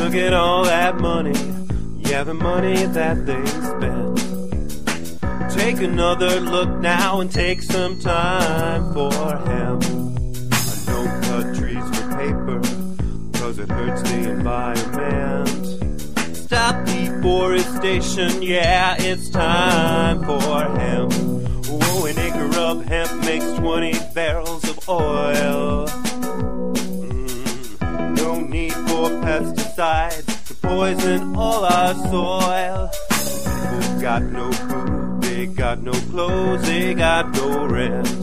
Look at all that money, yeah, the money that they spent. Take another look now and take some time for hemp. I don't cut trees for paper, cause it hurts the environment. Stop deforestation, yeah, it's time for hemp. Whoa, an acre of hemp makes 20 barrels of oil. No need for pesticides to poison all our soil. People got no food, they got no clothes, they got no rest.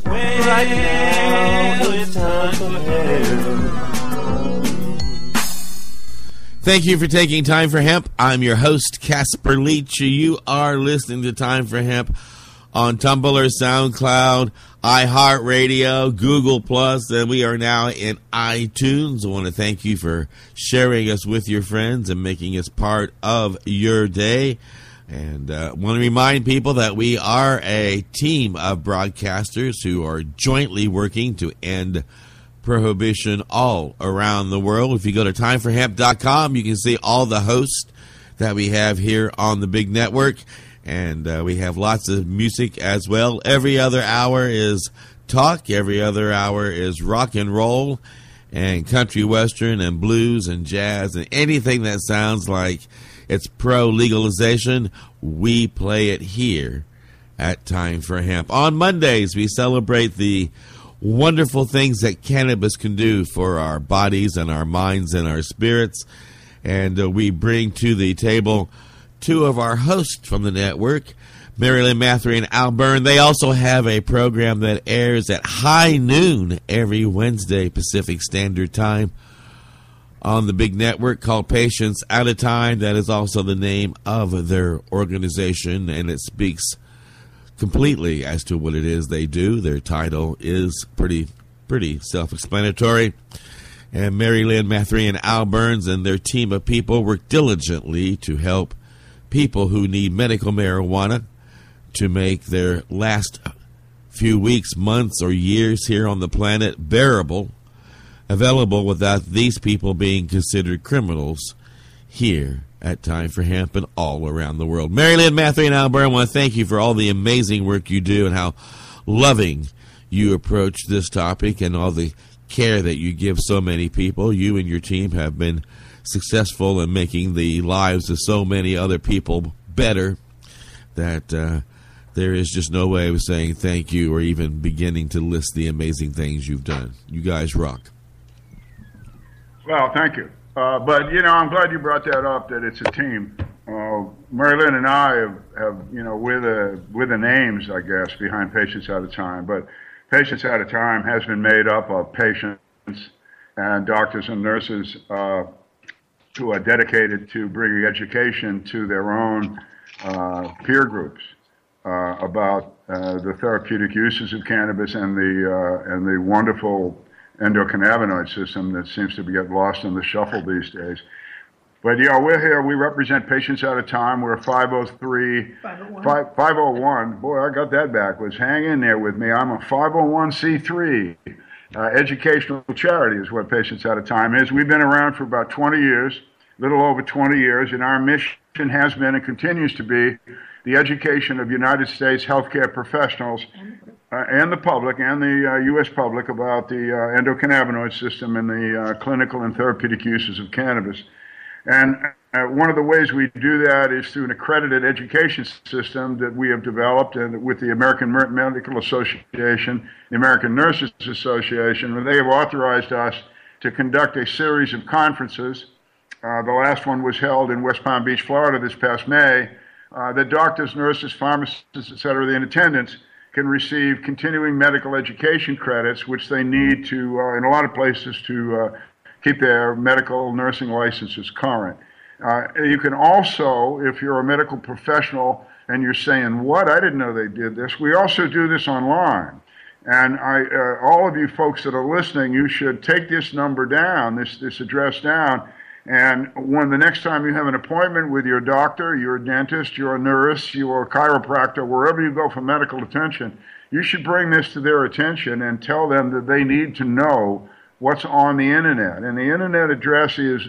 Well, right now it's time for hemp. Thank you for taking Time for Hemp. I'm your host, Casper Leitch. You are listening to Time for Hemp on Tumblr, SoundCloud, iHeartRadio, Google+, and we are now in iTunes. I want to thank you for sharing us with your friends and making us part of your day. And I want to remind people that we are a team of broadcasters who are jointly working to end prohibition all around the world. If you go to timeforhemp.com, you can see all the hosts that we have here on the big network, and we have lots of music as well. Every other hour is talk, every other hour is rock and roll and country western and blues and jazz and anything that sounds like it's pro-legalization. We play it here at Time for Hemp. On Mondays, we celebrate the wonderful things that cannabis can do for our bodies and our minds and our spirits. And we bring to the table two of our hosts from the network, Lynn, Mathre, and Byrne. They also have a program that airs at high noon every Wednesday Pacific Standard Time on the big network called Patients at a Time. That is also the name of their organization, and it speaks completely as to what it is they do. Their title is pretty self-explanatory. And Lynn, Mathre, and Byrne and their team of people work diligently to help people who need medical marijuana to make their last few weeks, months, or years here on the planet bearable, available without these people being considered criminals here at Time for Hemp and all around the world. Lynn, Mathre, and Byrne, I want to thank you for all the amazing work you do and how loving you approach this topic and all the care that you give so many people. You and your team have been successful in making the lives of so many other people better that there is just no way of saying thank you or even beginning to list the amazing things you've done. You guys rock. Well, thank you. But, you know, I'm glad you brought that up, that it's a team. Lynn and I have we're the names, I guess, behind Patients at a Time. But Patients at a Time has been made up of patients and doctors and nurses who are dedicated to bringing education to their own peer groups about the therapeutic uses of cannabis and the wonderful endocannabinoid system that seems to get lost in the shuffle these days. But, yeah, we're here. We represent Patients at a Time. We're 501. Boy, I got that backwards. Hang in there with me. I'm a 501c3. Educational charity is what Patients at a Time is. We've been around for about 20 years, a little over 20 years, and our mission has been and continues to be the education of United States healthcare professionals and the public and the U.S. public about the endocannabinoid system and the clinical and therapeutic uses of cannabis. And one of the ways we do that is through an accredited education system that we have developed and with the American Medical Association, the American Nurses Association, where they have authorized us to conduct a series of conferences. The last one was held in West Palm Beach, Florida this past May. That doctors, nurses, pharmacists, et cetera, in attendance can receive continuing medical education credits, which they need to, in a lot of places, to keep their medical nursing licenses current. You can also, if you're a medical professional and you're saying, what, I didn't know they did this, we also do this online. And all of you folks that are listening, you should take this number down, this address down, and when the next time you have an appointment with your doctor, your dentist, your nurse, your chiropractor, wherever you go for medical attention, you should bring this to their attention and tell them that they need to know what's on the internet. And the internet address is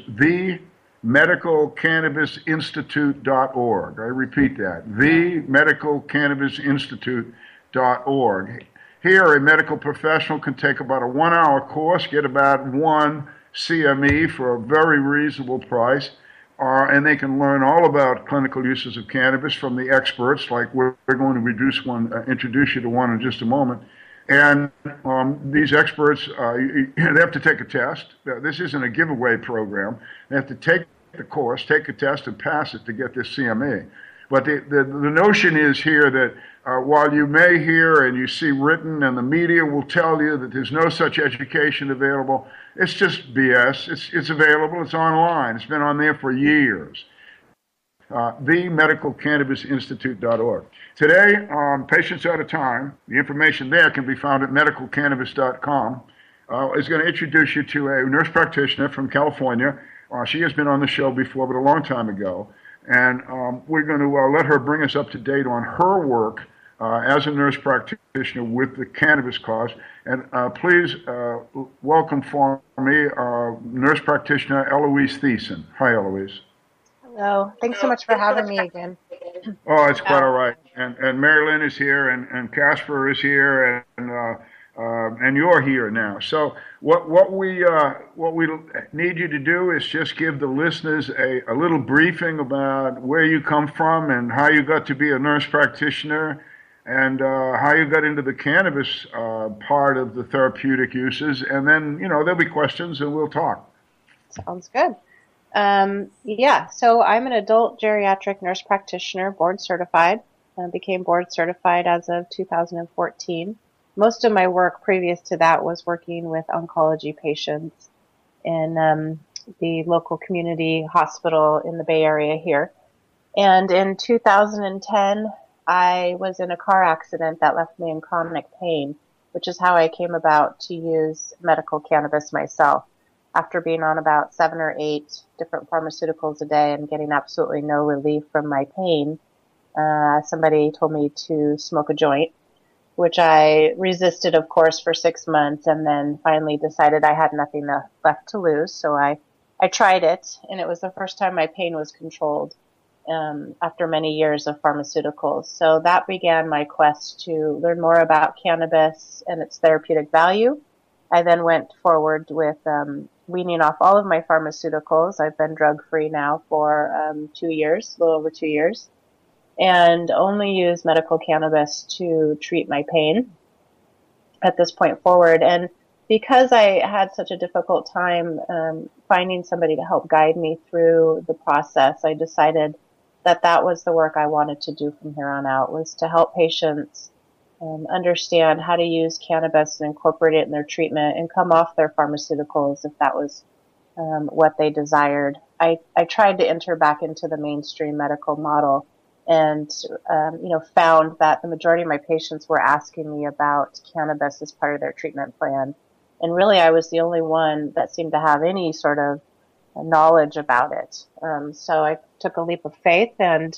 themedicalcannabisinstitute.org. I repeat that, themedicalcannabisinstitute.org. Here, a medical professional can take about a 1-hour course, get about 1 CME for a very reasonable price, and they can learn all about clinical uses of cannabis from the experts, like we're going to introduce you to one in just a moment. And these experts, they have to take a test. This isn't a giveaway program. They have to take the course, take a test, and pass it to get this CME. But the notion is here that while you may hear and you see written and the media will tell you that there's no such education available, it's just BS. It's available. It's online. It's been on there for years. themedicalcannabisinstitute.org. Today, Patients at a Time, the information there can be found at medicalcannabis.com, is going to introduce you to a nurse practitioner from California. She has been on the show before, but a long time ago. And we're going to let her bring us up to date on her work as a nurse practitioner with the cannabis cause. And please welcome for me nurse practitioner Eloise Theisen. Hi, Eloise. Hello. Thanks so much for having me again. Oh, it's quite all right. And Mary Lynn is here, and Casper is here, and you're here now. So what we need you to do is just give the listeners a little briefing about where you come from and how you got to be a nurse practitioner, and how you got into the cannabis part of the therapeutic uses, and then there'll be questions and we'll talk. Sounds good. So I'm an adult geriatric nurse practitioner, board certified. Became board certified as of 2014. Most of my work previous to that was working with oncology patients in the local community hospital in the Bay Area here. And in 2010, I was in a car accident that left me in chronic pain, which is how I came about to use medical cannabis myself. After being on about 7 or 8 different pharmaceuticals a day and getting absolutely no relief from my pain, somebody told me to smoke a joint, which I resisted, of course, for 6 months, and then finally decided I had nothing left to lose. So I tried it, and it was the first time my pain was controlled after many years of pharmaceuticals. So that began my quest to learn more about cannabis and its therapeutic value. I then went forward with weaning off all of my pharmaceuticals. I've been drug-free now for 2 years, a little over 2 years, and only use medical cannabis to treat my pain at this point forward. And because I had such a difficult time finding somebody to help guide me through the process, I decided that was the work I wanted to do from here on out, was to help patients understand how to use cannabis and incorporate it in their treatment and come off their pharmaceuticals if that was what they desired. I tried to enter back into the mainstream medical model and found that the majority of my patients were asking me about cannabis as part of their treatment plan. And really, I was the only one that seemed to have any sort of knowledge about it. So I took a leap of faith and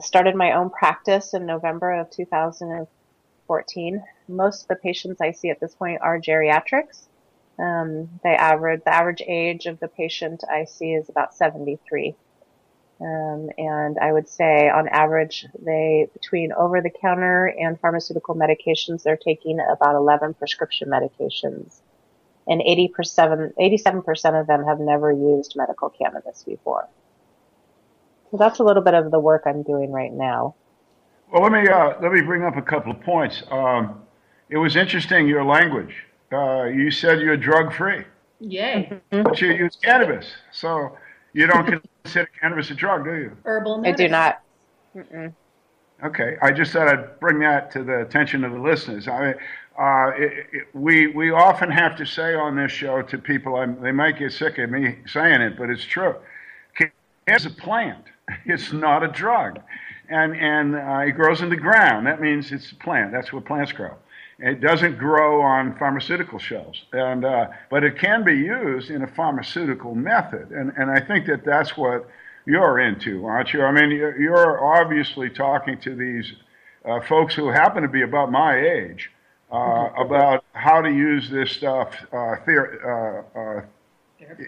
started my own practice in November of 2014. Most of the patients I see at this point are geriatrics. The average age of the patient I see is about 73. And I would say on average, between over-the-counter and pharmaceutical medications, they're taking about 11 prescription medications. And 87% of them have never used medical cannabis before. So that's a little bit of the work I'm doing right now. Well, let me bring up a couple of points. It was interesting, your language. You said you're drug-free. Yay. But you use cannabis. So you don't consider cannabis a drug, do you? Herbal medicine. I do not. Mm-mm. Okay. I just thought I'd bring that to the attention of the listeners. We often have to say on this show to people, they might get sick of me saying it, but it's true. Cannabis is a plant. It's not a drug. And it grows in the ground. That means it's a plant. That's where plants grow. It doesn't grow on pharmaceutical shelves. But it can be used in a pharmaceutical method. And I think that's what you're into, aren't you? I mean, you're obviously talking to these folks who happen to be about my age, about how to use this stuff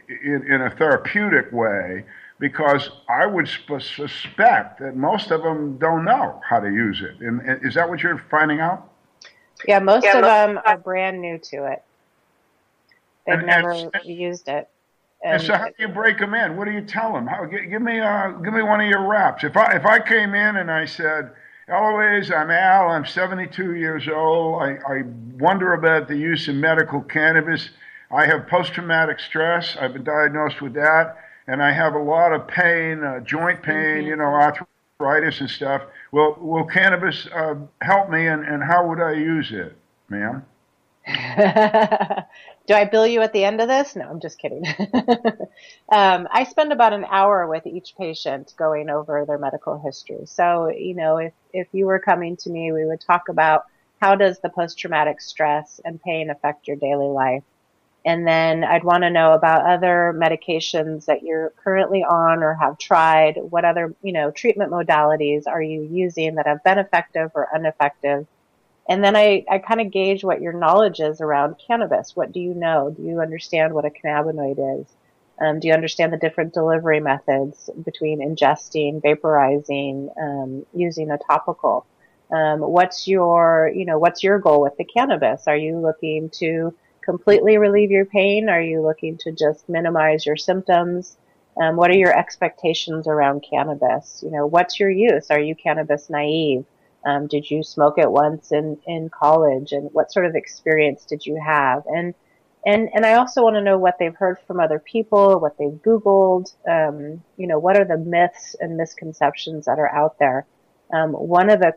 in a therapeutic way, because I would suspect that most of them don't know how to use it. And is that what you're finding out? Yeah, most of them are brand new to it. They've never used it. And so how do you break them in? What do you tell them? Give me one of your reps. If I came in and I said, Eloise, I'm Al, I'm 72 years old, I wonder about the use of medical cannabis, I have post-traumatic stress, I've been diagnosed with that, and I have a lot of pain, joint pain, arthritis and stuff. Will cannabis help me, and how would I use it, ma'am? Do I bill you at the end of this? No, I'm just kidding. I spend about an hour with each patient going over their medical history. So, if you were coming to me, we would talk about how does the post-traumatic stress and pain affect your daily life? And then I'd want to know about other medications that you're currently on or have tried. What other, treatment modalities are you using that have been effective or ineffective? And then I kind of gauge what your knowledge is around cannabis. What do you know? Do you understand what a cannabinoid is? Do you understand the different delivery methods between ingesting, vaporizing, using a topical? What's your goal with the cannabis? Are you looking to completely relieve your pain? Are you looking to just minimize your symptoms? What are your expectations around cannabis? What's your use? Are you cannabis naive? Did you smoke it once in college, and what sort of experience did you have? And I also want to know what they've heard from other people, what they've Googled, what are the myths and misconceptions that are out there? One of the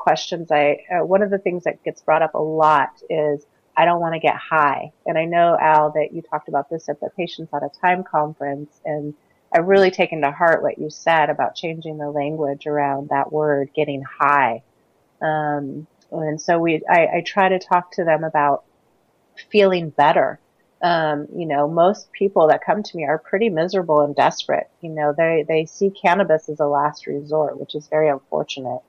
things that gets brought up a lot is, I don't want to get high. And I know, Al, that you talked about this at the Patients Out of Time conference, and I've really taken to heart what you said about changing the language around that word, getting high. And so I try to talk to them about feeling better. Most people that come to me are pretty miserable and desperate. They see cannabis as a last resort, which is very unfortunate.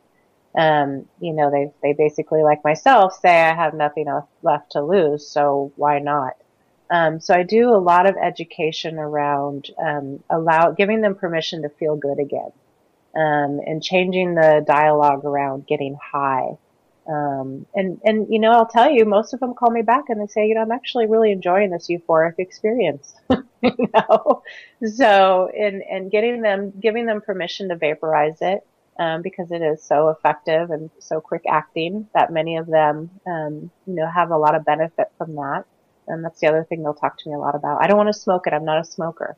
They basically, like myself, say I have nothing else left to lose, so why not? So I do a lot of education around, giving them permission to feel good again. And changing the dialogue around getting high. I'll tell you, most of them call me back and they say, I'm actually really enjoying this euphoric experience. So, and giving them permission to vaporize it, because it is so effective and so quick acting that many of them, have a lot of benefit from that. And that's the other thing they'll talk to me a lot about. I don't want to smoke it. I'm not a smoker.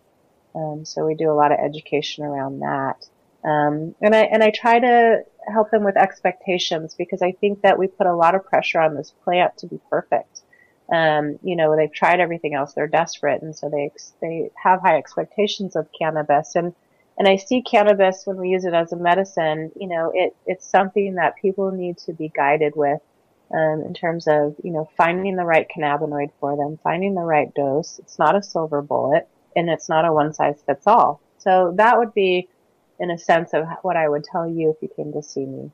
So we do a lot of education around that. And I try to help them with expectations, because I think that we put a lot of pressure on this plant to be perfect. They've tried everything else. They're desperate. And so they have high expectations of cannabis. And I see cannabis, when we use it as a medicine, it's something that people need to be guided with, in terms of, finding the right cannabinoid for them, finding the right dose. It's not a silver bullet, and it's not a one size fits all. So that would be, in a sense, of what I would tell you if you came to see me.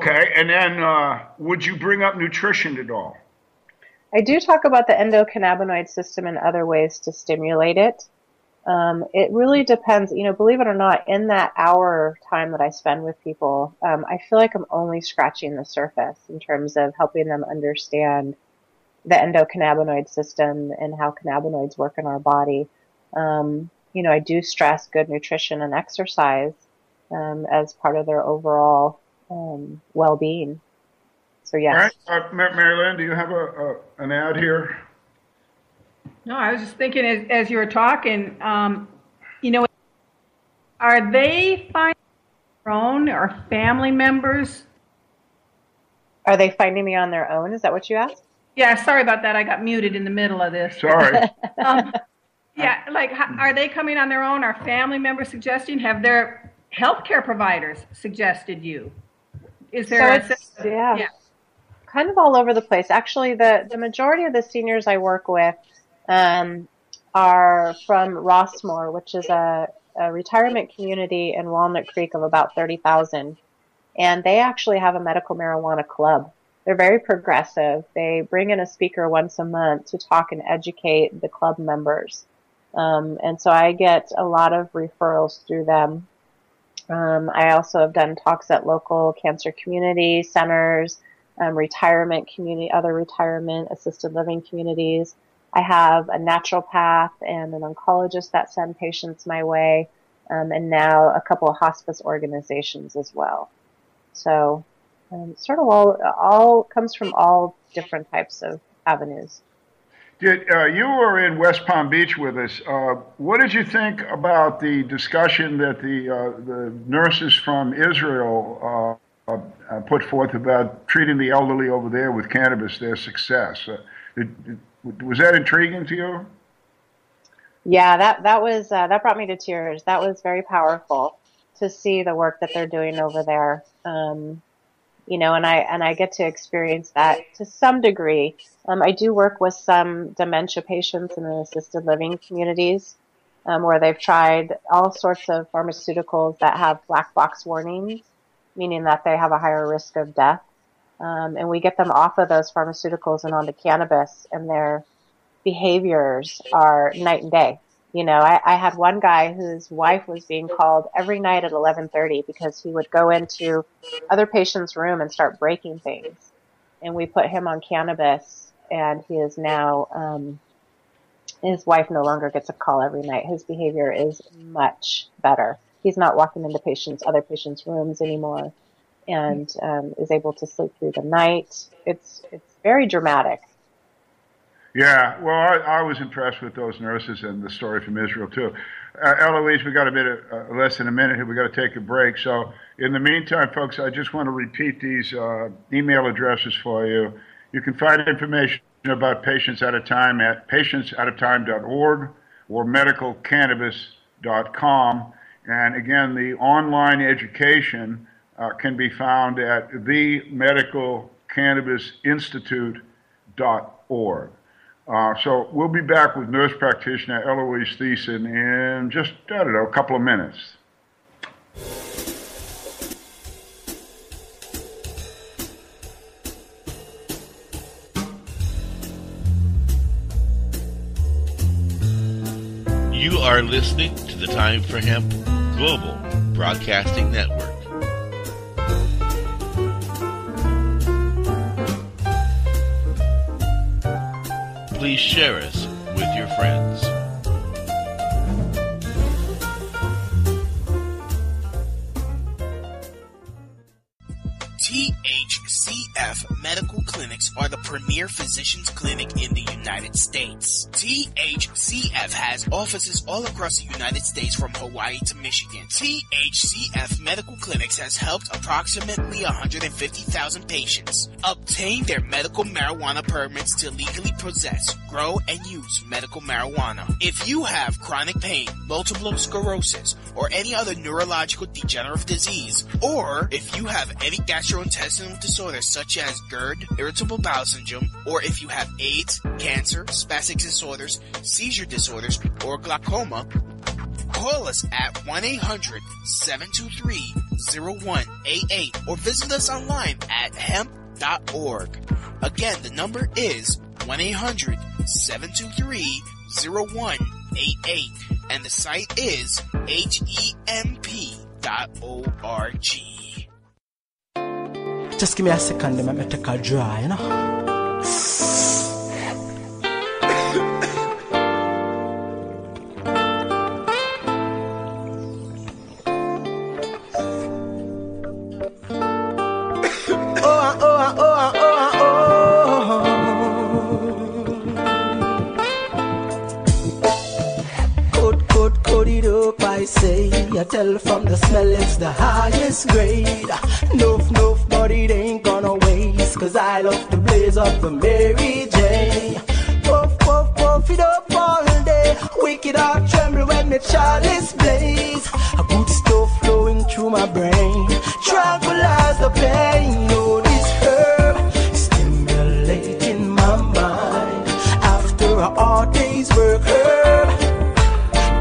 Okay, and then would you bring up nutrition at all? I do talk about the endocannabinoid system and other ways to stimulate it. It really depends, believe it or not, in that hour time that I spend with people, I feel like I'm only scratching the surface in terms of helping them understand the endocannabinoid system and how cannabinoids work in our body. I do stress good nutrition and exercise as part of their overall well-being. So, yes. All right. Mary Lynn, do you have an ad here? No, I was just thinking as you were talking, are they finding their own or family members? Are they finding me on their own? Is that what you asked? Yeah, sorry about that. I got muted in the middle of this. Sorry. Yeah, are they coming on their own? Are family members suggesting? Have their healthcare providers suggested you? Is there yeah, kind of all over the place. Actually, the majority of the seniors I work with are from Rossmore, which is a retirement community in Walnut Creek of about 30,000. And they actually have a medical marijuana club. they're very progressive. They bring in a speaker once a month to talk and educate the club members. And so I get a lot of referrals through them. I also have done talks at local cancer community centers, retirement community, other retirement assisted living communities. I have a naturopath and an oncologist that send patients my way, and now a couple of hospice organizations as well. So sort of all comes from all different types of avenues. You were in West Palm Beach with us. What did you think about the discussion that the nurses from Israel put forth about treating the elderly over there with cannabis, their success? Was that intriguing to you? Yeah, that brought me to tears. That was very powerful to see the work that they're doing over there. And I get to experience that to some degree. I do work with some dementia patients in the assisted living communities, where they've tried all sorts of pharmaceuticals that have black box warnings, meaning that they have a higher risk of death. And we get them off of those pharmaceuticals and onto cannabis, and their behaviors are night and day. I had one guy whose wife was being called every night at 11:30 because he would go into other patients' room and start breaking things. And we put him on cannabis, and he is now, his wife no longer gets a call every night. His behavior is much better. He's not walking into other patients' rooms anymore, and is able to sleep through the night. It's very dramatic. Yeah, well, I was impressed with those nurses and the story from Israel, too. Eloise, we got a bit less than a minute here. We got to take a break. So in the meantime, folks, I just want to repeat these email addresses for you. You can find information about Patients at a Time at patientsatatime.org or medicalcannabis.com. And again, the online education can be found at themedicalcannabisinstitute.org. So we'll be back with nurse practitioner Eloise Theisen in just, a couple of minutes. You are listening to the Time for Hemp Global Broadcasting Network. Please share us with your friends. THCF Medical Clinics are the premier physicians clinic in the United States. THCF has offices all across the United States from Hawaii to Michigan. THCF Medical Clinics has helped approximately 150,000 patients obtain their medical marijuana permits to legally possess, grow, and use medical marijuana. If you have chronic pain, multiple sclerosis, or any other neurological degenerative disease, or if you have any gastrointestinal disorders such as GERD, irritable bowel syndrome, or if you have AIDS, cancer, spastic disorders, seizure disorders, or glaucoma, call us at 1-800-723-0188 or visit us online at hemp.org. Again, the number is 1-800-723-0188 and the site is hemp.org. Just give me a second, let me take a dry, you know. I say, I tell from the smell it's the highest grade. No, but it ain't gonna waste, cause I love to blaze up the Mary J. Puff, puff, puff it up all day. Wicked heart tremble when the chalice blaze. A good stuff flowing through my brain, tranquilize the pain. Oh, this herb stimulating my mind. After a hard day's work, herb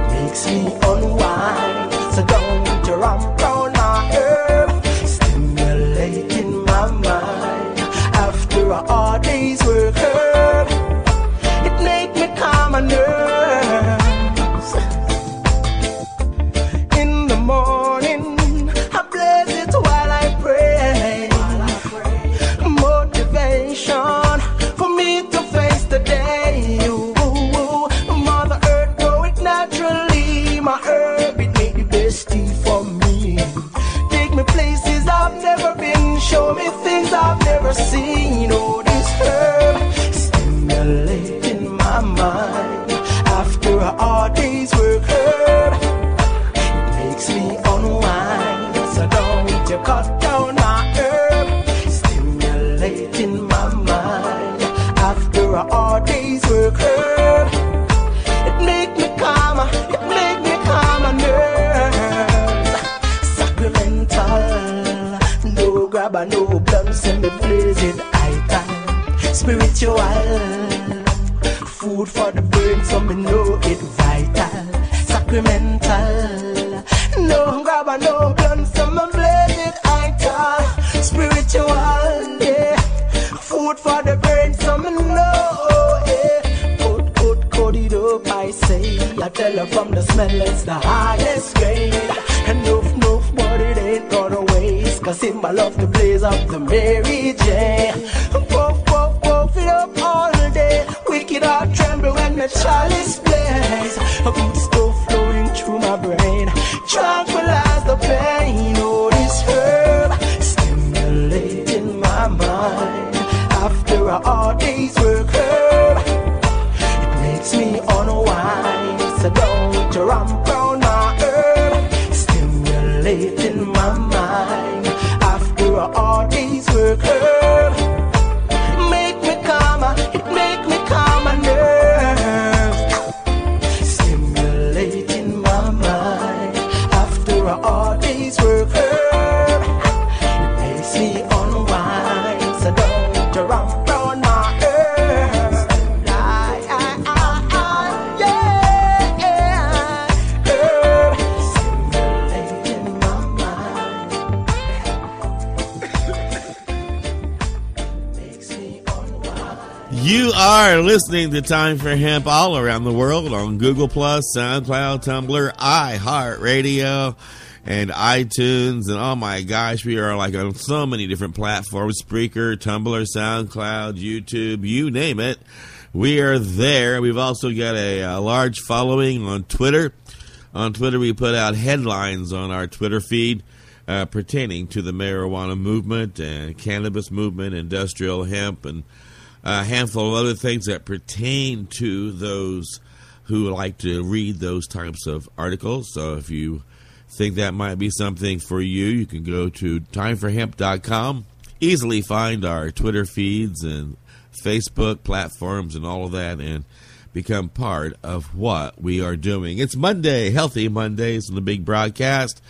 makes me unwind. So don't you run round my herb, stimulating my mind. all day's work hard, it makes me unwind. So don't you cut down my herb, stimulating my mind. After all day's work hard, it make me calmer, nerves. Sacramental, no grabber, no blunt, send me blazing ital. Spiritual, food for the brain, so me know it vital. Sacramental, no grabber, no blunt, so me blazing ital. Spiritual, yeah, food for the brain, so me know, yeah. Code it up, I say. I tell her from the smell it's the highest grade. And enough, but it ain't gonna waste. Cause him I love to blaze up the Mary J. Puff it up all day. Wicked heart tremble when the chalice blaze. A good stuff flowing through my brain. Tranquilize the pain. Oh, this herb stimulating my mind. After all day's work, herb, it makes me unwind. So don't you ramp round my herb, stimulating my mind. After all day's work, herb, make me calmer, it make me calmer nerves, stimulating my mind. After all day's work, herb, it makes me unwind. So don't you ramp round my herb, herb, stimulating my mind. Makes me unwind. You are listening to Time for Hemp all around the world on Google Plus, SoundCloud, Tumblr, iHeartRadio, and iTunes. And oh my gosh, we are like on so many different platforms: Spreaker, Tumblr, SoundCloud, YouTube, you name it. We are there. We've also got a large following on Twitter. On Twitter, we put out headlines on our Twitter feed pertaining to the marijuana movement and cannabis movement, industrial hemp, and a handful of other things that pertain to those who like to read those types of articles. So if you think that might be something for you, you can go to timeforhemp.com, easily find our Twitter feeds and Facebook platforms and all of that, and become part of what we are doing. It's Monday, Healthy Mondays, on the big broadcast.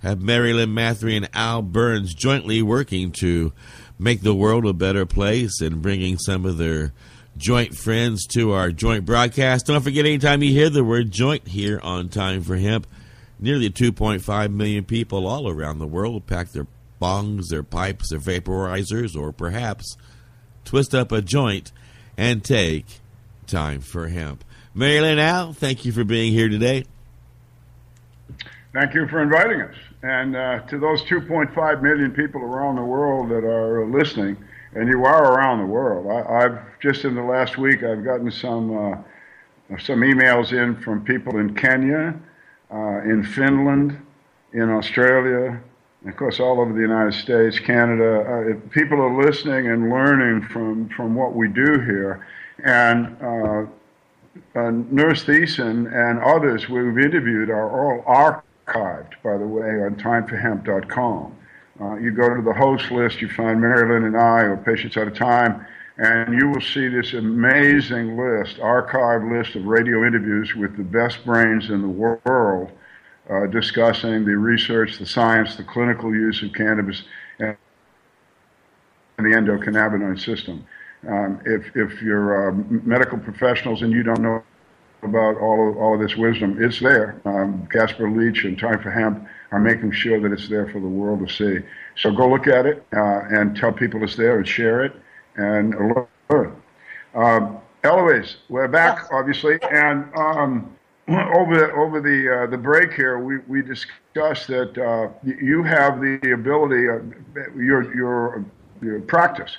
Have Mary Lynn, Mathre, and Al Burns jointly working to make the world a better place and bringing some of their joint friends to our joint broadcast. Don't forget, anytime you hear the word joint here on Time for Hemp, nearly 2.5 million people all around the world pack their bongs, their pipes, their vaporizers, or perhaps twist up a joint and take Time for Hemp. Mary Lynn, Al, thank you for being here today. Thank you for inviting us. And to those 2.5 million people around the world that are listening, and you are around the world, I've just in the last week, I've gotten some emails in from people in Kenya, in Finland, in Australia, and of course all over the United States, Canada. People are listening and learning from what we do here. And Nurse Theisen and others we've interviewed are all archived, by the way, on timeforhemp.com. You go to the host list, you find Mary Lynn and I, or Patients at a Time, and you will see this amazing list, archived list of radio interviews with the best brains in the world, discussing the research, the science, the clinical use of cannabis, and the endocannabinoid system. If you're medical professionals and you don't know about all of this wisdom, it's there. Casper, Leitch, and Time for Hemp are making sure that it's there for the world to see. So go look at it and tell people it's there and share it and learn. Eloise, we're back, obviously, and over the break here, we discussed that you have the ability, your practice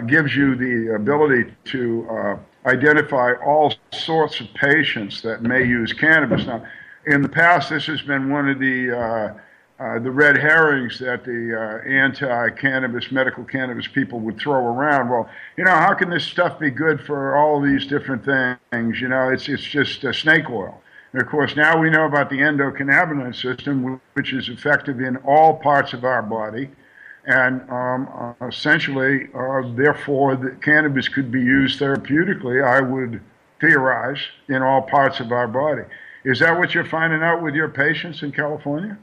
gives you the ability to identify all sorts of patients that may use cannabis. Now, in the past, this has been one of the the red herrings that the anti-cannabis, medical cannabis people would throw around. Well, how can this stuff be good for all these different things? It's just snake oil. And of course, now we know about the endocannabinoid system, which is effective in all parts of our body. And essentially, therefore, the cannabis could be used therapeutically, I would theorize, in all parts of our body. Is that what you're finding out with your patients in California?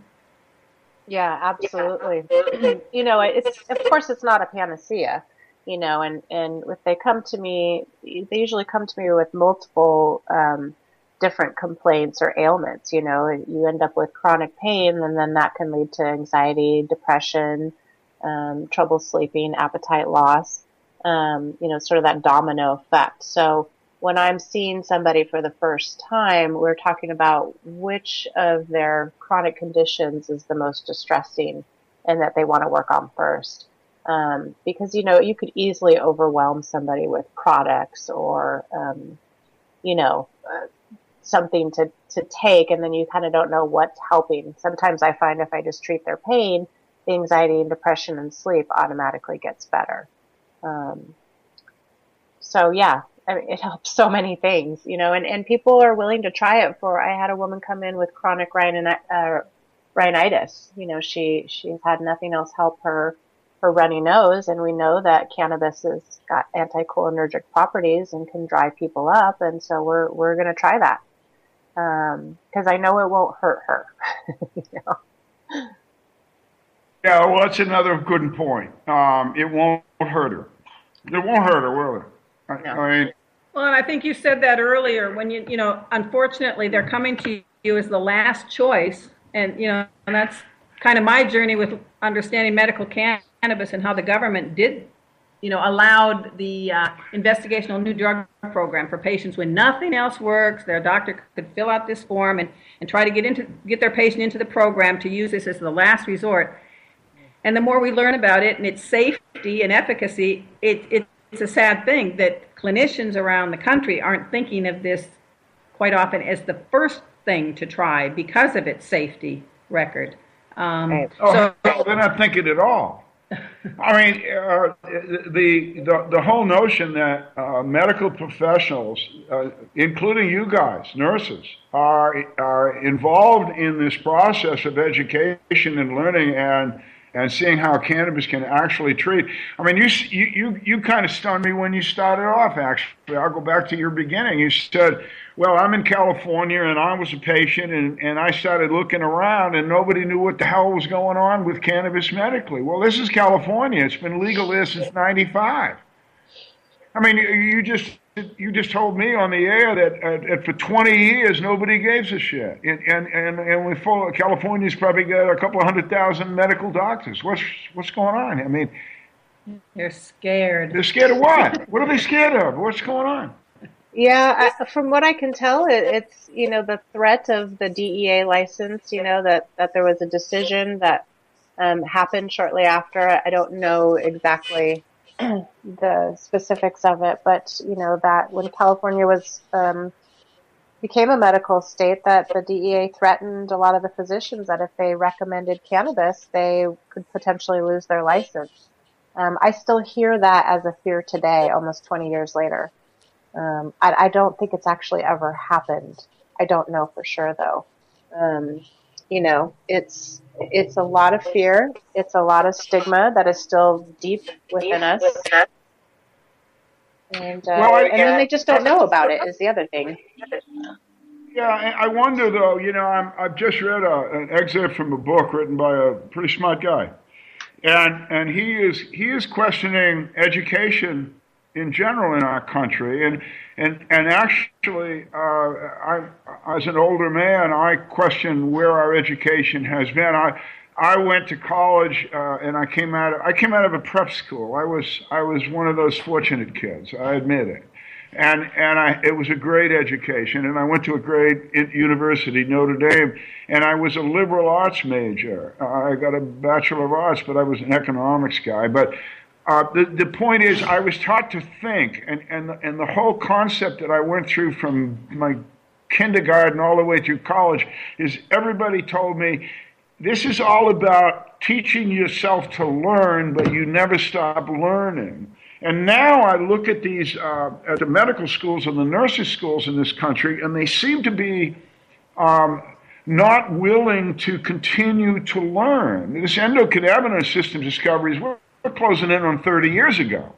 Yeah, absolutely. It's, of course, it's not a panacea, and if they come to me, they usually come to me with multiple different complaints or ailments. You end up with chronic pain, and then that can lead to anxiety, depression, trouble sleeping, appetite loss, sort of that domino effect. So when I'm seeing somebody for the first time, we're talking about which of their chronic conditions is the most distressing and that they want to work on first. Because, you could easily overwhelm somebody with products or, something to take, and then you kind of don't know what's helping. Sometimes I find if I just treat their pain, the anxiety and depression and sleep automatically gets better. So yeah, it helps so many things, and people are willing to try it I had a woman come in with chronic rhinitis. She's had nothing else help her runny nose, and we know that cannabis has got anticholinergic properties and can dry people up, and so we're going to try that. Because I know it won't hurt her. Yeah, well, that's another good point. It won't hurt her. It won't hurt her, will it? Well, and I think you said that earlier when unfortunately they're coming to you as the last choice. And, and that's kind of my journey with understanding medical cannabis and how the government did, allowed the investigational new drug program for patients when nothing else works. Their doctor could fill out this form and try to get their patient into the program to use this as the last resort. And the more we learn about it and its safety and efficacy, it's a sad thing that clinicians around the country aren't thinking of this quite often as the first thing to try because of its safety record. They're not thinking at all. I mean, the whole notion that medical professionals, including you guys, nurses, are involved in this process of education and learning and seeing how cannabis can actually treat. I mean, you kind of stunned me when you started off, actually. I'll go back to your beginning. You said, well, I'm in California, and I was a patient, and I started looking around, and nobody knew what the hell was going on with cannabis medically. Well, this is California. It's been legal there since 95. I mean, you just told me on the air that for 20 years nobody gave a shit, and with California's probably got a couple of 100,000 medical doctors. What's going on? I mean, they're scared. They're scared of what? What are they scared of? What's going on? Yeah, from what I can tell, it's the threat of the DEA license. That there was a decision that happened shortly after. I don't know exactly the specifics of it, but that when California was became a medical state, that the DEA threatened a lot of the physicians that if they recommended cannabis, they could potentially lose their license. I still hear that as a fear today, almost 20 years later. I don't think it's actually ever happened. I don't know for sure though. It's a lot of fear. It's a lot of stigma that is still deep within us. And then they just don't know about it is the other thing. Yeah, I wonder though, I've just read an excerpt from a book written by a pretty smart guy. And he is questioning education in general in our country, and actually, I as an older man, I question where our education has been. I went to college, and I came out of a prep school. I was one of those fortunate kids. I admit it, and it was a great education. And I went to a great university, Notre Dame, and I was a liberal arts major. I got a Bachelor of Arts, but I was an economics guy. But the point is, I was taught to think, and the whole concept that I went through from my kindergarten all the way through college is everybody told me, this is all about teaching yourself to learn, but you never stop learning. And now I look at these, at the medical schools and the nurses' schools in this country, and they seem to be not willing to continue to learn. This endocannabinoid system discoveries, we're closing in on 30 years ago.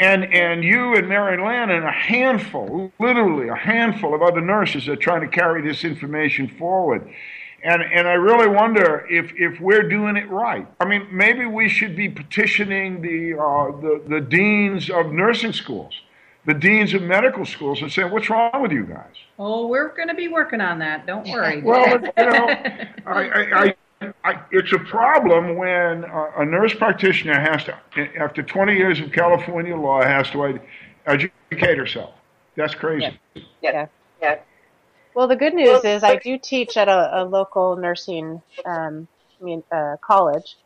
And you and Mary Lynn and a handful, literally a handful of other nurses are trying to carry this information forward. And I really wonder if we're doing it right. I mean, maybe we should be petitioning the deans of nursing schools, the deans of medical schools, and saying, what's wrong with you guys? Oh, we're going to be working on that. Don't worry. Well, it's a problem when a nurse practitioner has to, after 20 years of California law, has to educate herself. That's crazy. Yeah. Well, the good news is I do teach at a local nursing college,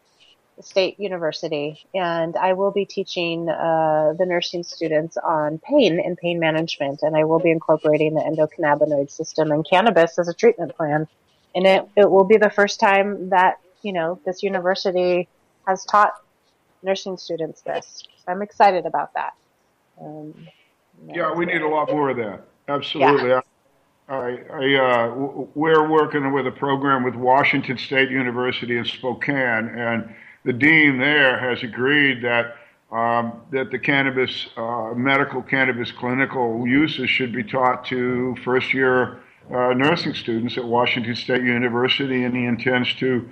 state university, and I will be teaching the nursing students on pain and pain management, and I will be incorporating the endocannabinoid system and cannabis as a treatment plan. And it will be the first time that, this university has taught nursing students this. So I'm excited about that. Yeah, we need a lot more of that. Absolutely. Yeah. We're working with a program with Washington State University in Spokane, and the dean there has agreed that the cannabis, medical cannabis clinical uses should be taught to first-year nursing students at Washington State University, and he intends to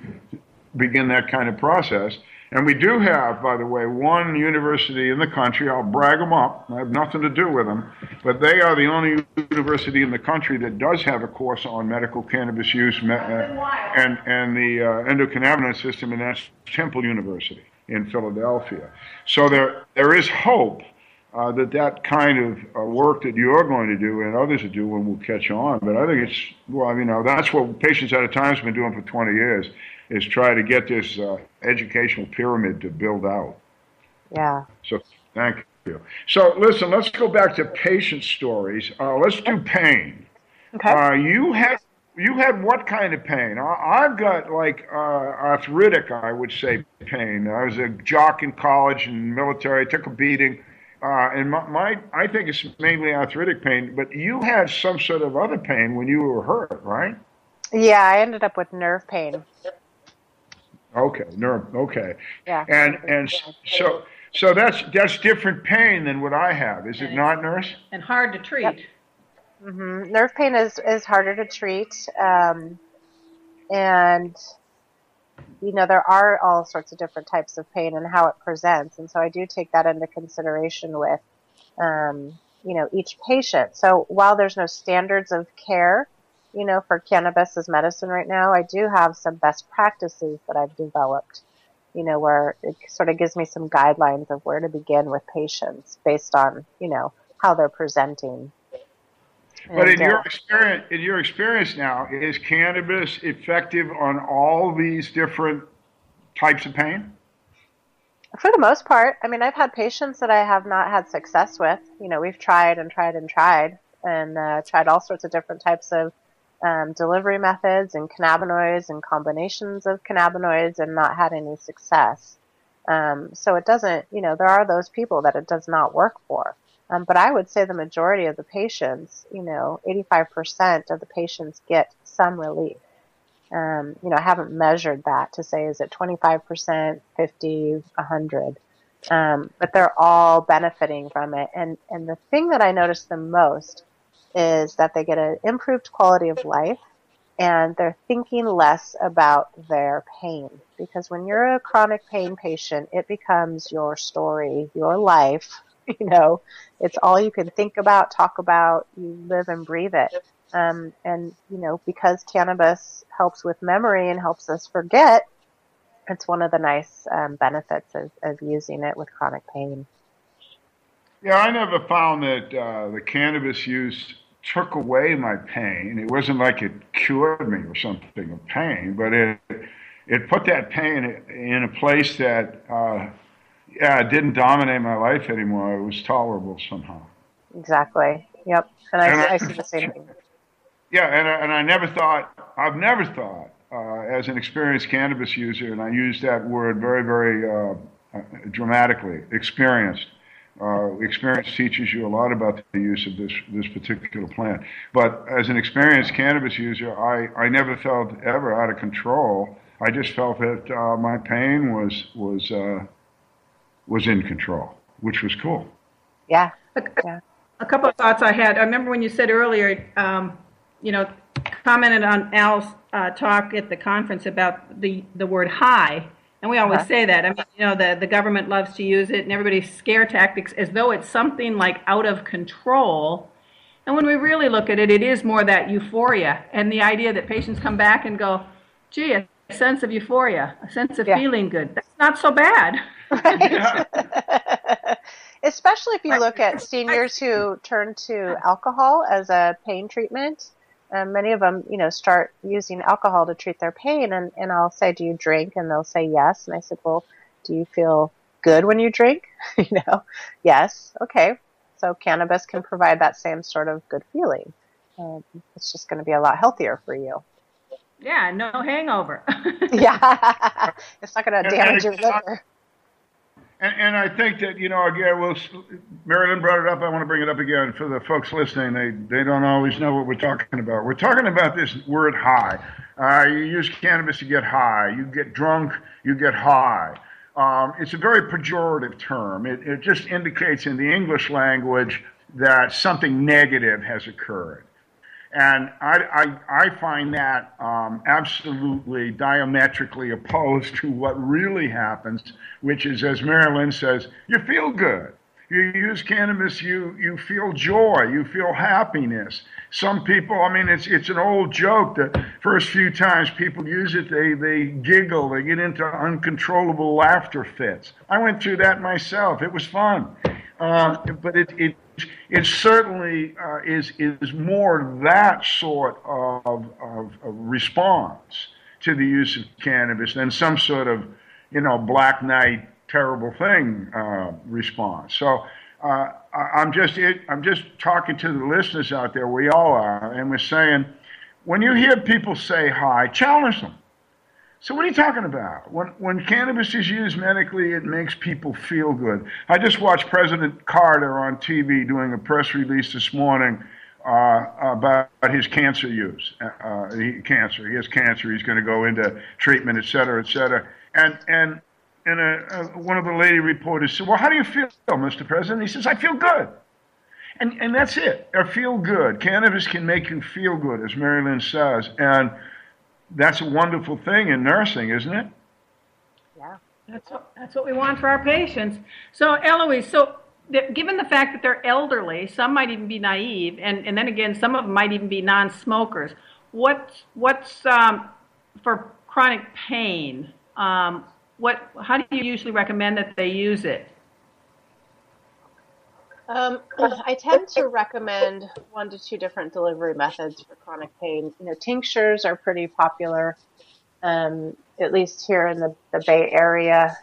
begin that kind of process. And we do have, by the way, one university in the country, I'll brag them up, I have nothing to do with them, but they are the only university in the country that does have a course on medical cannabis use and the endocannabinoid system, and that's Temple University in Philadelphia. So there is hope that kind of work that you're going to do and others are doing will catch on. But I think that's what Patients at a Time has been doing for 20 years, is try to get this educational pyramid to build out. Yeah. So thank you. So listen, let's go back to patient stories. Let's do pain. Okay. You had what kind of pain? I've got arthritic, I would say, pain. I was a jock in college and military. I took a beating. And I think it's mainly arthritic pain, but you had some sort of other pain when you were hurt, right? Yeah, I ended up with nerve pain. Okay, nerve. Okay. Yeah. And so that's different pain than what I have, is it not, nurse? And hard to treat. Yep. Mm-hmm. Nerve pain is harder to treat, and there are all sorts of different types of pain and how it presents, and so I do take that into consideration with each patient. So while there's no standards of care for cannabis as medicine right now, I do have some best practices that I've developed, where it sort of gives me some guidelines of where to begin with patients based on, how they're presenting. But in your experience now, is cannabis effective on all these different types of pain? For the most part. I mean, I've had patients that I have not had success with. We've tried and tried and tried, and tried all sorts of different types of delivery methods and cannabinoids and combinations of cannabinoids, and not had any success. So it doesn't, there are those people that it does not work for. But I would say the majority of the patients, 85% of the patients get some relief. I haven't measured that to say, is it 25%, 50, 100? But they're all benefiting from it. And the thing that I notice the most is that they get an improved quality of life, and they're thinking less about their pain. Because when you're a chronic pain patient, it becomes your story, your life. It's all you can think about, talk about, you live and breathe it. And because cannabis helps with memory and helps us forget, it's one of the nice benefits of using it with chronic pain. Yeah, I never found that the cannabis use took away my pain. It wasn't like it cured me or something of pain, but it put that pain in a place that it didn't dominate my life anymore. It was tolerable somehow. Exactly. Yep. And I see the same thing. Yeah, and I've never thought as an experienced cannabis user, and I use that word very, very dramatically, experienced. Experience teaches you a lot about the use of this particular plant. But as an experienced cannabis user, I never felt ever out of control. I just felt that my pain was in control, which was cool. Yeah. A couple of thoughts I had. I remember when you said earlier, commented on Al's talk at the conference about the word high. And we always say that. I mean, the government loves to use it, and everybody's scare tactics as though it's something like out of control. And when we really look at it, it is more that euphoria and the idea that patients come back and go, gee, a sense of euphoria, a sense of feeling good. That's not so bad. Right. Yeah. Especially if you look at seniors who turn to alcohol as a pain treatment. Many of them, start using alcohol to treat their pain, and I'll say, do you drink? And they'll say yes. And I said, well, do you feel good when you drink? Yes. Okay. So cannabis can provide that same sort of good feeling. It's just going to be a lot healthier for you. Yeah, no hangover. Yeah. It's not going to damage your liver. And I think that, again, Marilyn brought it up. I want to bring it up again for the folks listening. They don't always know what we're talking about. We're talking about this word high. You use cannabis to get high. You get drunk, you get high. It's a very pejorative term. It just indicates in the English language that something negative has occurred. And I find that absolutely diametrically opposed to what really happens, which is, as Marilyn says, you feel good. You use cannabis, you feel joy, you feel happiness. Some people, it's an old joke. The first few times people use it, they giggle, they get into uncontrollable laughter fits. I went through that myself. It was fun. But it certainly is more that sort of response to the use of cannabis than some sort of, black knight terrible thing response. So I'm just talking to the listeners out there. We all are, and we're saying, when you hear people say hi, challenge them. So what are you talking about? When cannabis is used medically, it makes people feel good. I just watched President Carter on TV doing a press release this morning about his cancer use. He has cancer. He's going to go into treatment, et cetera, et cetera. And one of the lady reporters said, well, how do you feel, Mr. President? He says, I feel good. And that's it. I feel good. Cannabis can make you feel good, as Mary Lynn says. And that's a wonderful thing in nursing, isn't it? Yeah, that's what we want for our patients. So, Eloise, given the fact that they're elderly, some might even be naive, and then again, some of them might even be non-smokers. What's for chronic pain? How do you usually recommend that they use it? I tend to recommend 1 to 2 different delivery methods for chronic pain. Tinctures are pretty popular, at least here in the Bay Area.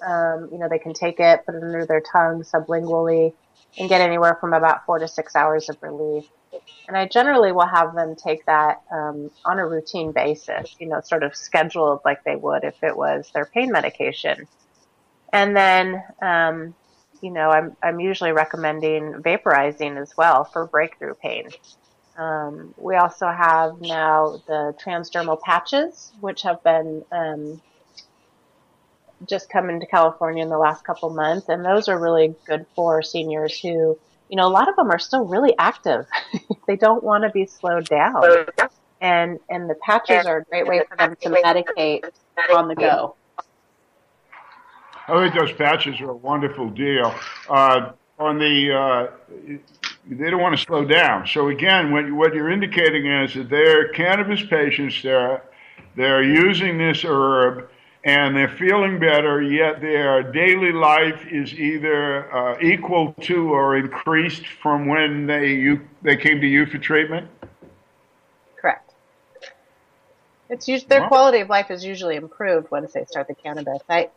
They can take it, put it under their tongue sublingually, and get anywhere from about 4 to 6 hours of relief. And I generally will have them take that on a routine basis, sort of scheduled like they would if it was their pain medication. And then I'm usually recommending vaporizing as well for breakthrough pain. We also have now the transdermal patches, which have been just come into California in the last couple months, and those are really good for seniors who, a lot of them are still really active. They don't want to be slowed down. And the patches are a great way for them to medicate on the go. I think those patches are a wonderful deal. They don't want to slow down. So again, what you're indicating is that they're cannabis patients. They're using this herb and they're feeling better. Yet their daily life is either equal to or increased from when they came to you for treatment. Correct. Their quality of life is usually improved once they start the cannabis. I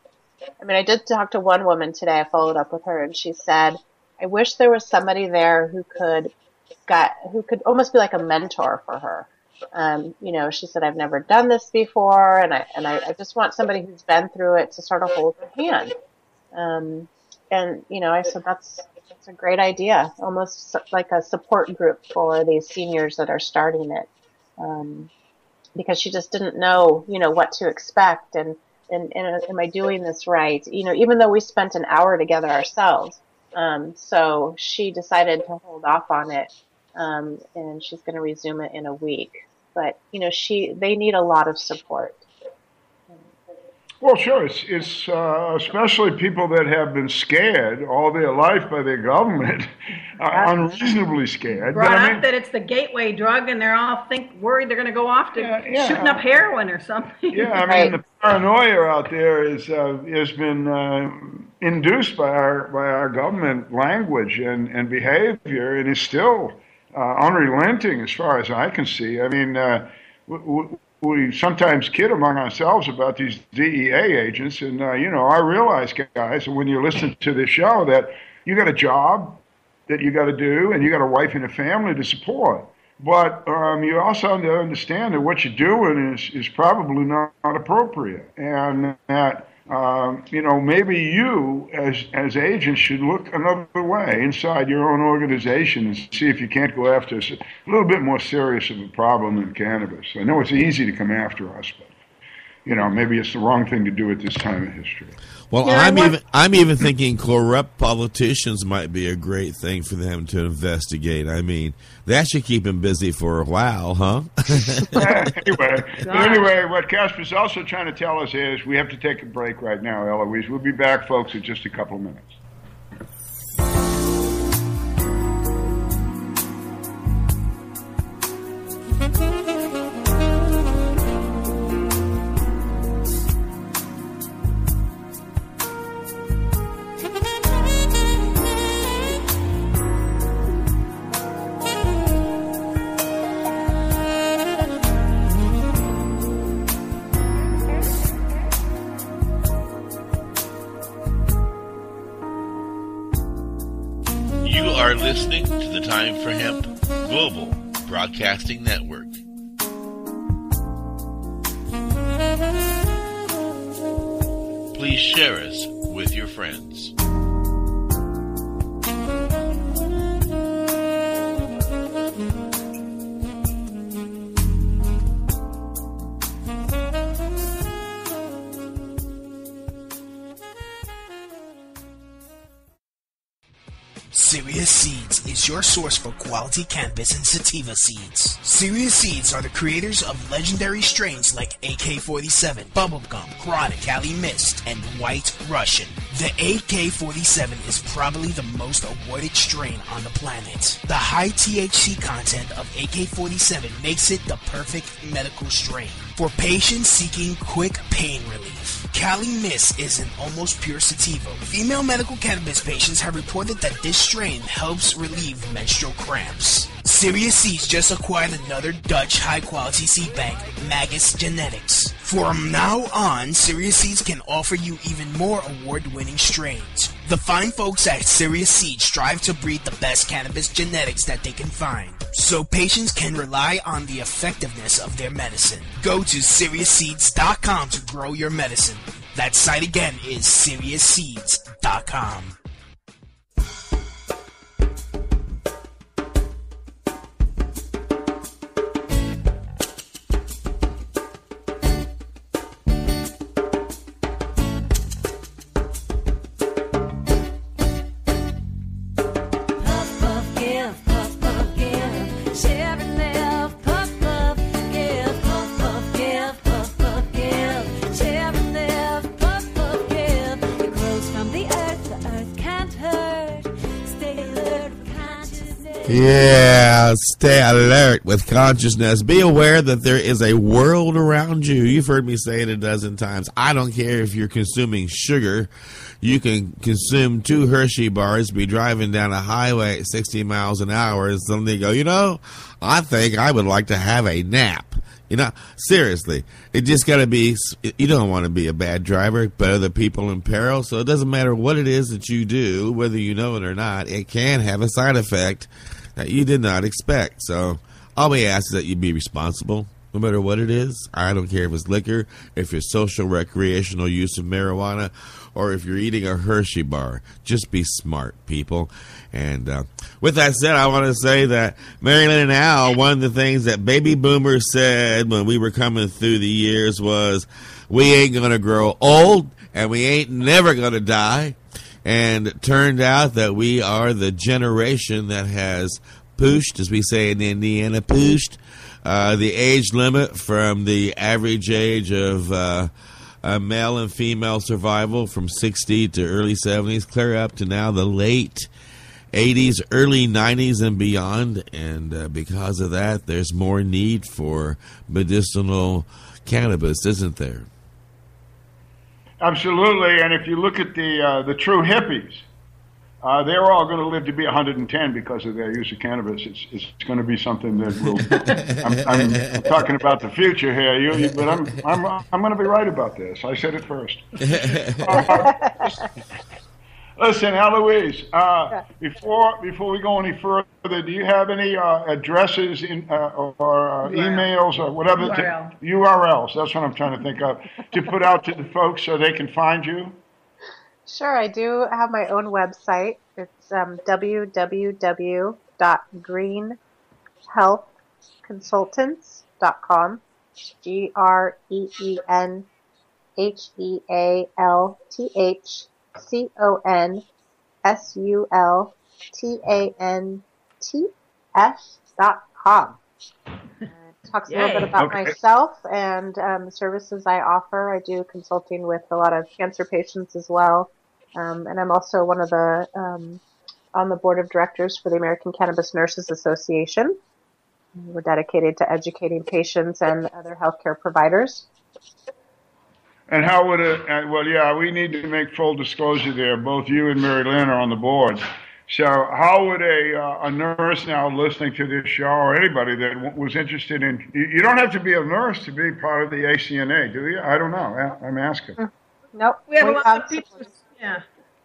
did talk to one woman today. I followed up with her, and she said, I wish there was somebody there who could almost be like a mentor for her. She said, I've never done this before, and I just want somebody who's been through it to sort of hold her hand. I said, that's a great idea, almost like a support group for these seniors that are starting it, because she just didn't know, what to expect, and am I doing this right? Even though we spent an hour together ourselves, so she decided to hold off on it, and she's going to resume it in a week. But they need a lot of support. Well, sure. It's especially people that have been scared all their life by their government, unreasonably scared. Brought up that it's the gateway drug, and they're all worried they're going to go off to shooting up heroin or something. Yeah, the paranoia out there has been induced by our government language and behavior, and is still unrelenting as far as I can see. We sometimes kid among ourselves about these DEA agents, and I realize, guys, when you listen to this show, that you got a job that you got to do, and you got a wife and a family to support. But you also have to understand that what you're doing is probably not appropriate, and that maybe you as agents should look another way inside your own organization and see if you can't go after a little bit more serious of a problem than cannabis. I know it's easy to come after us, but maybe it's the wrong thing to do at this time in history. Well, I'm even thinking corrupt politicians might be a great thing for them to investigate. That should keep them busy for a while, huh? Anyway, what Casper's also trying to tell us is we have to take a break right now, Eloise. We'll be back, folks, in just a couple of minutes. Listening to the Time for Hemp Global Broadcasting Network. Please share us with your friends. Serious Seeds is your source for quality cannabis and sativa seeds. Serious Seeds are the creators of legendary strains like AK-47, Bubblegum, Chronic, Cali Mist, and White Russian. The AK-47 is probably the most awarded strain on the planet. The high THC content of AK-47 makes it the perfect medical strain for patients seeking quick pain relief. Cali Mist is an almost pure sativa. Female medical cannabis patients have reported that this strain helps relieve menstrual cramps. Serious Seeds just acquired another Dutch high-quality seed bank, Magus Genetics. From now on, Serious Seeds can offer you even more award-winning strains. The fine folks at Serious Seeds strive to breed the best cannabis genetics that they can find, so patients can rely on the effectiveness of their medicine. Go to SeriousSeeds.com to grow your medicine. That site again is SeriousSeeds.com. Yeah, stay alert with consciousness. Be aware that there is a world around you. You've heard me say it a dozen times. I don't care if you're consuming sugar. You can consume 2 Hershey bars, be driving down a highway at 60 miles an hour, and suddenly go, I think I would like to have a nap. Seriously, it just got to be, you don't want to be a bad driver, but other people in peril. So it doesn't matter what it is that you do, whether you know it or not, it can have a side effect that you did not expect. So All we ask is that you be responsible, no matter what it is. I don't care if it's liquor, if it's social recreational use of marijuana, or if you're eating a Hershey bar. Just be smart, people. And with that said, I want to say that Mary Lynn and Al, one of the things that baby boomers said when we were coming through the years was, we ain't going to grow old, and we ain't never going to die. And it turned out that we are the generation that has pushed, as we say in Indiana, pushed the age limit from the average age of male and female survival from 60 to early 70s, clear up to now the late 80s, early 90s and beyond. And because of that, there's more need for medicinal cannabis, isn't there? Absolutely. And if you look at the true hippies, they're all going to live to be 110 because of their use of cannabis. It's going to be something that will. I'm talking about the future here, but I'm going to be right about this. I said it first. Listen, Eloise, before we go any further, do you have any addresses or emails or whatever? URLs, that's what I'm trying to think of, to put out to the folks so they can find you? Sure, I do have my own website. It's www.greenhealthconsultants.com. Greenhealthconsultants.com. Talks a little bit about myself and the services I offer. I do consulting with a lot of cancer patients as well. And I'm also one of the on the board of directors for the American Cannabis Nurses Association. We're dedicated to educating patients and other healthcare providers. And how would we need to make full disclosure there. Both you and Mary Lynn are on the board. So how would a nurse now listening to this show, or anybody that was interested in, you don't have to be a nurse to be part of the ACNA, do you? I don't know. I'm asking. Nope. We have a lot of people.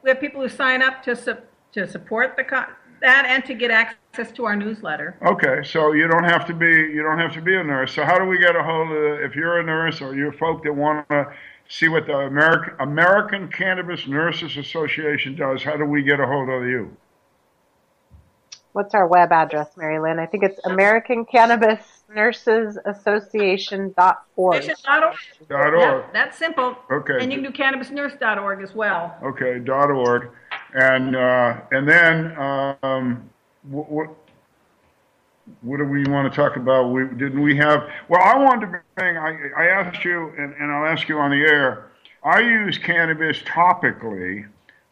We have people who sign up to support that and to get access to our newsletter. Okay, so you don't have to be a nurse. So how do we get a hold of if you're a nurse or you're folk that want to see what the American Cannabis Nurses Association does? How do we get a hold of you? What's our web address, Mary Lynn? I think it's AmericanCannabisNursesAssociation.org. .org. That's simple. Okay. And you can do cannabisnurse.org as well. Okay, .org. And then what do we want to talk about? I wanted to bring, I asked you, and I'll ask you on the air, I use cannabis topically.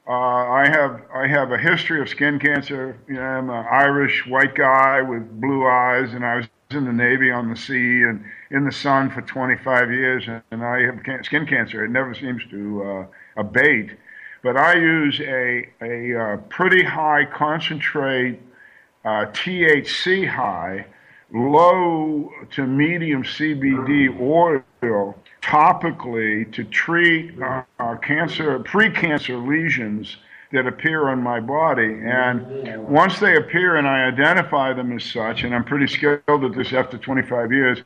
I have a history of skin cancer. I'm an Irish white guy with blue eyes, and I was in the Navy on the sea and in the sun for 25 years, and I have skin cancer. It never seems to abate. But I use a pretty high concentrate THC high, low to medium CBD oil topically to treat pre-cancer lesions that appear on my body. And once they appear and I identify them as such, and I'm pretty skilled at this after 25 years,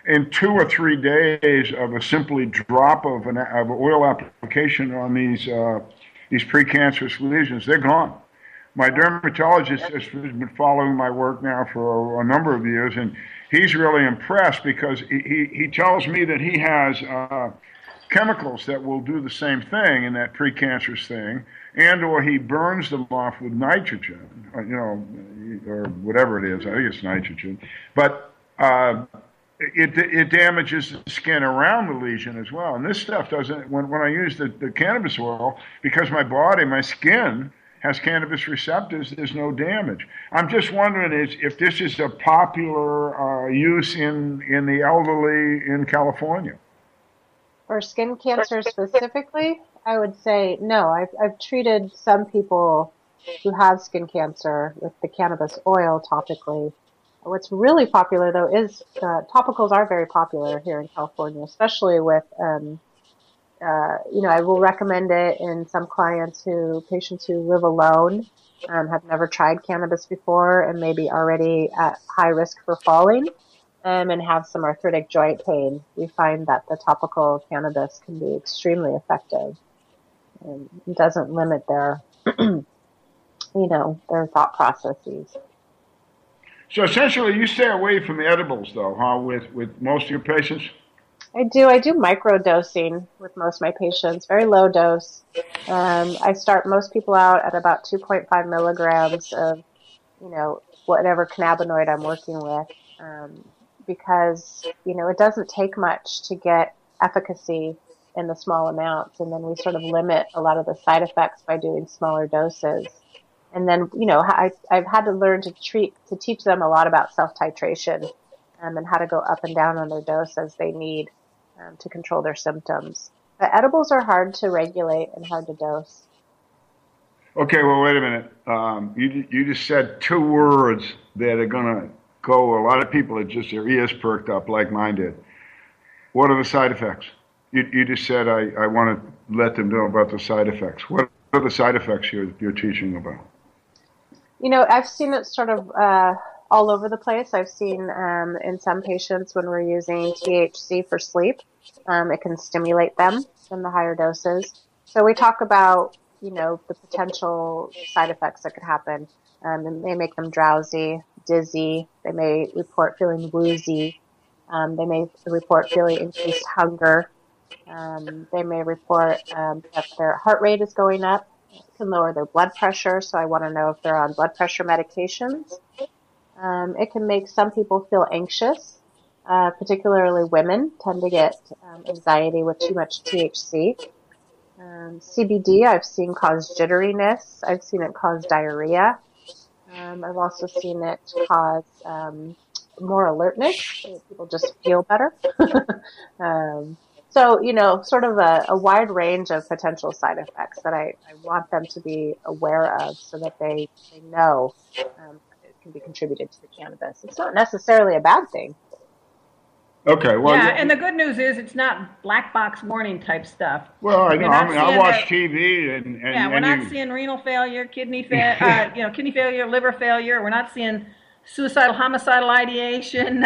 in 2 or 3 days of a simply drop of oil application on these precancerous lesions, they're gone. My dermatologist has been following my work now for a number of years, and he's really impressed because he tells me that he has chemicals that will do the same thing in that precancerous thing, and or he burns them off with nitrogen, or whatever it is. I think it's nitrogen, but it damages the skin around the lesion as well. And this stuff doesn't. When I use the cannabis oil, because my skin has cannabis receptors, there's no damage. I'm just wondering if this is a popular use in the elderly in California. For skin cancer specifically, I would say no. I've treated some people who have skin cancer with the cannabis oil topically. What's really popular, though, is topicals are very popular here in California, especially with I will recommend it in some patients who live alone have never tried cannabis before and maybe already at high risk for falling, and have some arthritic joint pain, we find that the topical cannabis can be extremely effective. It doesn't limit their, their thought processes. So essentially, you stay away from edibles, though, huh? With most of your patients. I do micro dosing with most of my patients, very low dose. I start most people out at about 2.5 milligrams of, whatever cannabinoid I'm working with, because, it doesn't take much to get efficacy in the small amounts. And then we sort of limit a lot of the side effects by doing smaller doses. And then, I've had to learn to teach them a lot about self-titration, and how to go up and down on their dose as they need to control their symptoms. But edibles are hard to regulate and hard to dose. Okay, well, wait a minute. You just said two words that are going to go. A lot of people are just their ears perked up like mine did. What are the side effects? You just said I want to let them know about the side effects. What are the side effects you're teaching about? I've seen it sort of all over the place. I've seen in some patients when we're using THC for sleep, it can stimulate them in the higher doses. So we talk about, the potential side effects that could happen. It may make them drowsy, dizzy. They may report feeling woozy. They may report feeling increased hunger. They may report that their heart rate is going up. It can lower their blood pressure, so I want to know if they're on blood pressure medications. It can make some people feel anxious, particularly women tend to get anxiety with too much THC. CBD I've seen cause jitteriness. I've seen it cause diarrhea. I've also seen it cause more alertness. People just feel better. So, sort of a wide range of potential side effects that I want them to be aware of so that they know it can be contributed to the cannabis. It's not necessarily a bad thing. Okay, well, yeah, and the good news is it's not black box warning type stuff. Well, I know. I watch TV and we're not seeing renal failure, kidney failure, liver failure. We're not seeing suicidal, homicidal ideation.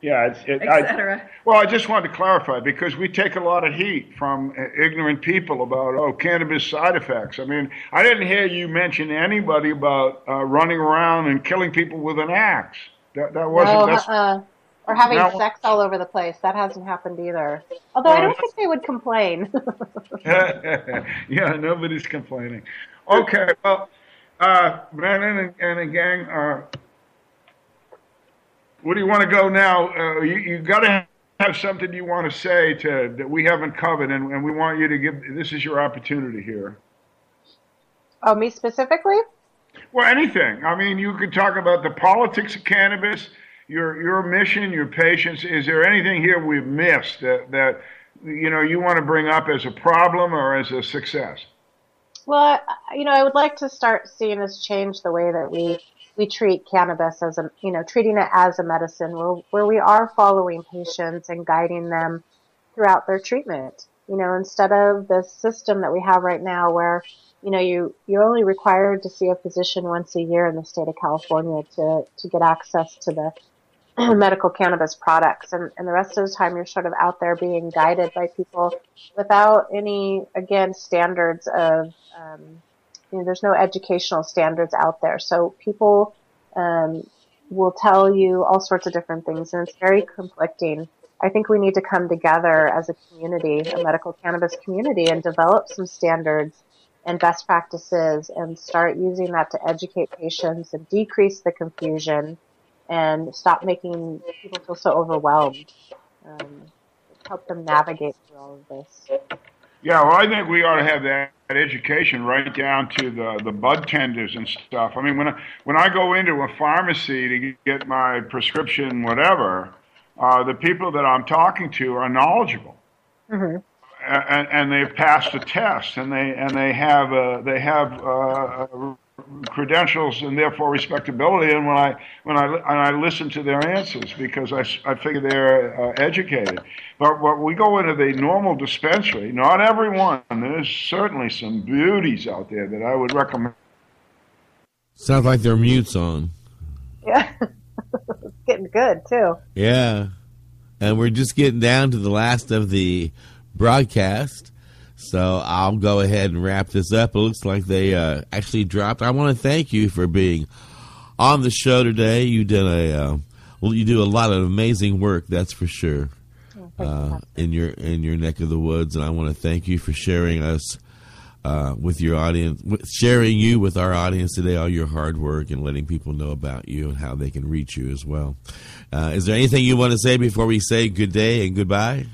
Yeah, etc. Well, I just wanted to clarify because we take a lot of heat from ignorant people about cannabis side effects. I mean, I didn't hear you mention anybody about running around and killing people with an axe. That wasn't. Or having sex all over the place. That hasn't happened either. Although I don't think they would complain. Yeah, nobody's complaining. Okay, well, Brandon and the gang, where do you want to go now? You got to have something you want to say that we haven't covered, and we want you to give. This is your opportunity here. Oh, me specifically? Well, anything. I mean, you could talk about the politics of cannabis, your mission, your patients. Is there anything here we've missed that you want to bring up as a problem or as a success? Well, I would like to start seeing us change the way that we treat cannabis as treating it as a medicine where we are following patients and guiding them throughout their treatment. Instead of the system that we have right now where, you're only required to see a physician once a year in the state of California to get access to the medical cannabis products. And the rest of the time you're sort of out there being guided by people without any, again, standards of, there's no educational standards out there. So people will tell you all sorts of different things, and it's very conflicting. I think we need to come together as a community, a medical cannabis community, and develop some standards and best practices and start using that to educate patients and decrease the confusion and stop making people feel so overwhelmed. Help them navigate through all of this. Yeah, well, I think we ought to have that education right down to the bud tenders and stuff. I mean, when I go into a pharmacy to get my prescription, whatever, the people that I'm talking to are knowledgeable, and they've passed a test, and they have credentials and therefore respectability. And when I listen to their answers because I figure they're educated. But when we go into the normal dispensary, not everyone. There's certainly some beauties out there that I would recommend Sounds like their mute's on. Yeah. It's getting good, too. Yeah. And we're just getting down to the last of the broadcast. So I'll go ahead and wrap this up. It looks like they actually dropped. I want to thank you for being on the show today. You did you do a lot of amazing work, that's for sure, in your neck of the woods. And I want to thank you for sharing us with your audience, sharing you with our audience today, all your hard work and letting people know about you and how they can reach you as well. Is there anything you want to say before we say good day and goodbye?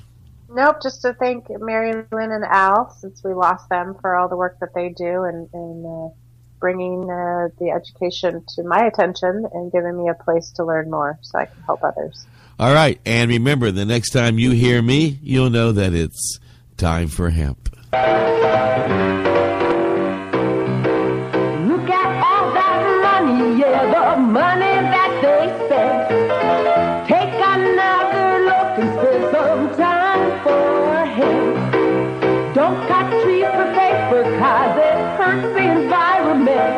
Nope, just to thank Mary, Lynn, and Al, since we lost them, for all the work that they do and bringing the education to my attention and giving me a place to learn more so I can help others. All right, and remember, the next time you hear me, you'll know that it's time for hemp. Look at all that money, yeah, the money that they spent. Take another look and spend some time for him. Don't cut trees for paper, 'cause it hurts the environment.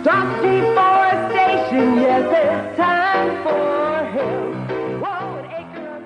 Stop deforestation, yes, it's time for him. Whoa, an acre of...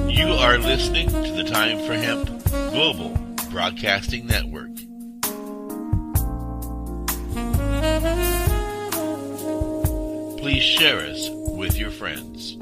You are listening to the Time for Hemp Global Broadcasting Network. Please share us with your friends.